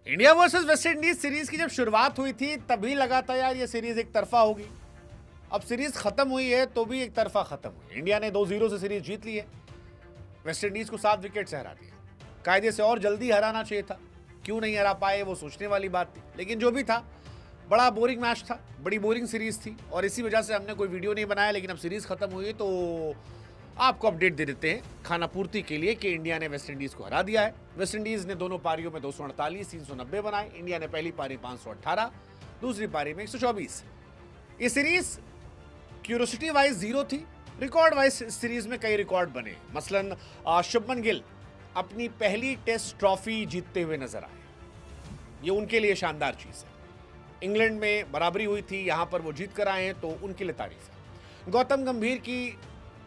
India versus West Indies series की जब शुरुआत हुई थी तभी लगा था यार ये सीरीज एक तरफा होगी। अब सीरीज खत्म हुई है तो भी एक तरफा खत्म हुई। इंडिया ने 2-0 से सीरीज जीत ली है, वेस्ट इंडीज को 7 विकेट से हरा दिया। कायदे से और जल्दी हराना चाहिए था, क्यों नहीं हरा पाए वो सोचने वाली बात थी। लेकिन जो भी था, बड़ा बोरिंग मैच था, बड़ी बोरिंग सीरीज थी और इसी वजह से हमने कोई वीडियो नहीं बनाया। लेकिन अब सीरीज खत्म हुई है तो आपको अपडेट दे देते हैं खाना पूर्ति के लिए कि इंडिया ने वेस्ट इंडीज को हरा दिया है। वेस्ट इंडीज ने दोनों पारियों में 248, 390 बनाए। इंडिया ने पहली पारी 518, दूसरी पारी में 124। ये सीरीज क्यूरोसिटी वाइज 0 थी, रिकॉर्ड वाइज सीरीज में कई रिकॉर्ड बने। मसलन शुभमन गिल अपनी पहली टेस्ट ट्रॉफी जीतते हुए नजर आए, ये उनके लिए शानदार चीज है। इंग्लैंड में बराबरी हुई थी, यहां पर वो जीत कर आए हैं तो उनके लिए तारीफ है। गौतम गंभीर की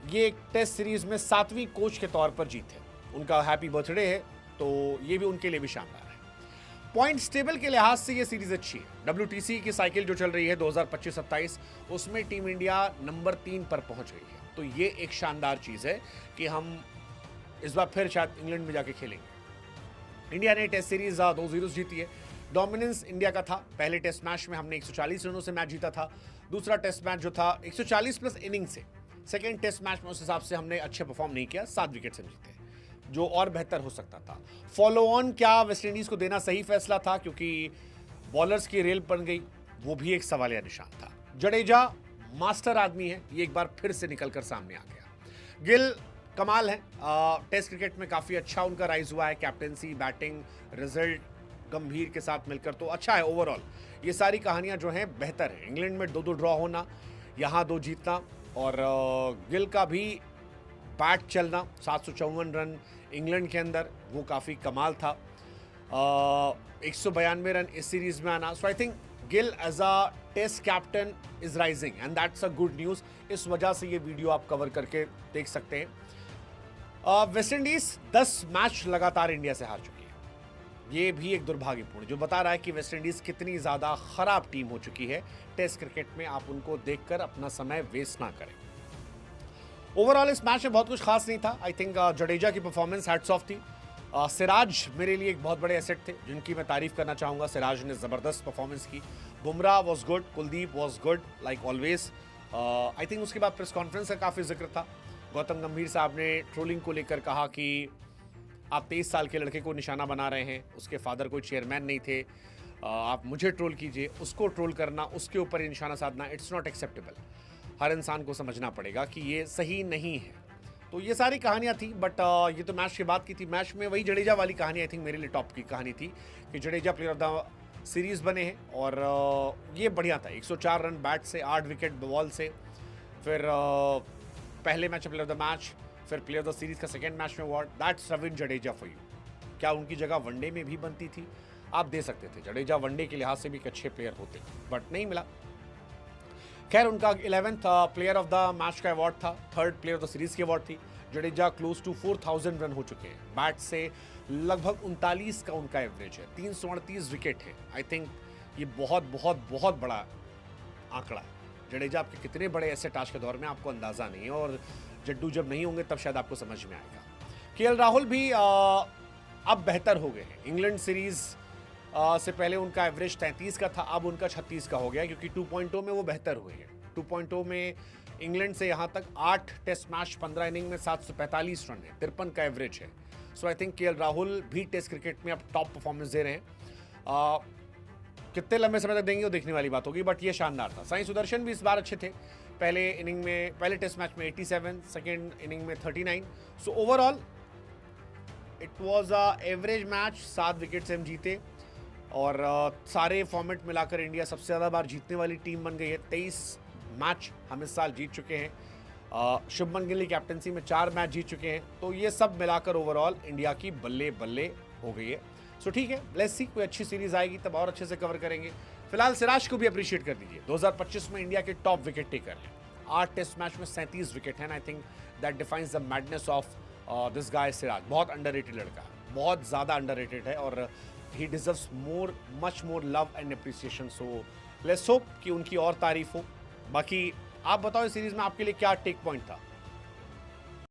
ये एक टेस्ट सीरीज में 7वीं कोच के तौर पर जीत है, उनका हैप्पी बर्थडे है तो ये भी उनके लिए भी शानदार है। पॉइंट्स टेबल के लिहाज से ये सीरीज अच्छी है। WTC की साइकिल जो चल रही है 2025-27, उसमें टीम इंडिया नंबर 3 पर पहुंच गई है, तो ये एक शानदार चीज है कि हम इस बार फिर शायद इंग्लैंड में जाके खेलेंगे। इंडिया ने टेस्ट सीरीज 2-0 जीती है। डोमिनेंस इंडिया का था। पहले टेस्ट मैच में हमने 140 रनों से मैच जीता था। दूसरा टेस्ट मैच जो था 140 प्लस इनिंग से। सेकेंड टेस्ट मैच में उस हिसाब से हमने अच्छे परफॉर्म नहीं किया, 7 विकेट से जीते, जो और बेहतर हो सकता था। फॉलो ऑन क्या वेस्ट इंडीज को देना सही फैसला था, क्योंकि बॉलर्स की रेल बन गई, वो भी एक सवालिया निशान था। जडेजा मास्टर आदमी है, ये एक बार फिर से निकलकर सामने आ गया। गिल कमाल है, टेस्ट क्रिकेट में काफी अच्छा उनका राइज हुआ है। कैप्टेंसी, बैटिंग, रिजल्ट गंभीर के साथ मिलकर तो अच्छा है। ओवरऑल ये सारी कहानियां जो हैं बेहतर है। इंग्लैंड में 2-2 ड्रॉ होना, यहां 2 जीतना, और गिल का भी बैट चलना, 754 रन इंग्लैंड के अंदर, वो काफ़ी कमाल था। 192 रन इस सीरीज में आना। So I think Gill as a test captain is rising and that's a good news. इस वजह से ये वीडियो आप कवर करके देख सकते हैं। वेस्ट इंडीज 10 मैच लगातार इंडिया से हार चुकी है, ये भी एक दुर्भाग्यपूर्ण, जो बता रहा है कि वेस्ट इंडीज कितनी ज़्यादा खराब टीम हो चुकी है टेस्ट क्रिकेट में। आप उनको देखकर अपना समय वेस्ट ना करें। ओवरऑल इस मैच में बहुत कुछ खास नहीं था। आई थिंक जडेजा की परफॉर्मेंस हैट्स ऑफ थी। सिराज मेरे लिए एक बहुत बड़े एसेट थे, जिनकी मैं तारीफ करना चाहूँगा। सिराज ने ज़बरदस्त परफॉर्मेंस की। Bumrah was good, Kuldeep was good like always. I think उसके बाद प्रेस कॉन्फ्रेंस का काफ़ी जिक्र था। गौतम गंभीर साहब ने ट्रोलिंग को लेकर कहा कि आप 23 साल के लड़के को निशाना बना रहे हैं, उसके फादर कोई चेयरमैन नहीं थे, आप मुझे ट्रोल कीजिए। उसको ट्रोल करना, उसके ऊपर ही निशाना साधना, इट्स नॉट एक्सेप्टेबल। हर इंसान को समझना पड़ेगा कि ये सही नहीं है। तो ये सारी कहानियाँ थी, बट ये तो मैच के बाद की थी। मैच में वही जडेजा वाली कहानी आई थिंक मेरे लिए टॉप की कहानी थी कि Jadeja player of the series बने हैं, और ये बढ़िया था। 104 रन बैट से, 8 विकेट बॉल से। फिर पहले match player of the match, फिर प्लेयर ऑफ द सीरीज का सेकेंड मैच में award. That's Ravindra Jadeja for you. क्या उनकी जगह वनडे में भी बनती थी? आप दे सकते थे। जडेजा वनडे के लिहाज से भी एक अच्छे प्लेयर होते, बट नहीं मिला। खैर, उनका 11th player of the match का अवार्ड था, 3rd player of the series की अवार्ड थी। जडेजा क्लोज टू 4000 रन हो चुके हैं, बैट से लगभग 39 का उनका एवरेज है, 338 विकेट है। आई थिंक ये बहुत बहुत बहुत बड़ा आंकड़ा है। जडेजा आपके कितने बड़े एसेट आज के दौर में आपको अंदाजा नहीं है, और जड्डू जब नहीं होंगे तब शायद आपको समझ में आएगा। केएल राहुल भी अब बेहतर हो गए हैं। इंग्लैंड सीरीज से पहले उनका एवरेज 33 का था, अब उनका 36 का हो गया, क्योंकि 2.0 में वो बेहतर हुए हैं। 2.0 में इंग्लैंड से यहाँ तक 8 टेस्ट मैच, 15 इनिंग में 745 रन है, 53 का एवरेज है। सो आई थिंक केएल राहुल भी टेस्ट क्रिकेट में अब टॉप परफॉर्मेंस दे रहे हैं। कितने लंबे समय तक देंगे वो देखने वाली बात होगी, बट ये शानदार था। साई सुदर्शन भी इस बार अच्छे थे। पहले इनिंग में, पहले टेस्ट मैच में 87, सेकेंड इनिंग में 39। So overall it was a average match. 7 wicket से हम जीते, और सारे फॉर्मेट मिलाकर इंडिया सबसे ज़्यादा बार जीतने वाली टीम बन गई है। 23 मैच हम इस साल जीत चुके हैं। शुभमन गिल की कैप्टनसी में 4 मैच जीत चुके हैं, तो ये सब मिलाकर ओवरऑल इंडिया की बल्ले बल्ले हो गई है। सो ठीक है, लेट्स सी, कोई अच्छी सीरीज आएगी तब और अच्छे से कवर करेंगे। फिलहाल सिराज को भी अप्रिशिएट कर दीजिए, 2025 में इंडिया के टॉप विकेट टेकर हैं। 8 टेस्ट मैच में 37 विकेट हैं। I think that defines the madness of this guy Siraj. बहुत अंडररेटेड लड़का है, बहुत ज़्यादा अंडररेटेड है, और he deserves more, much more love and appreciation. So let's hope कि उनकी और तारीफ हो। बाकी आप बताओ इस सीरीज में आपके लिए क्या टेक पॉइंट था?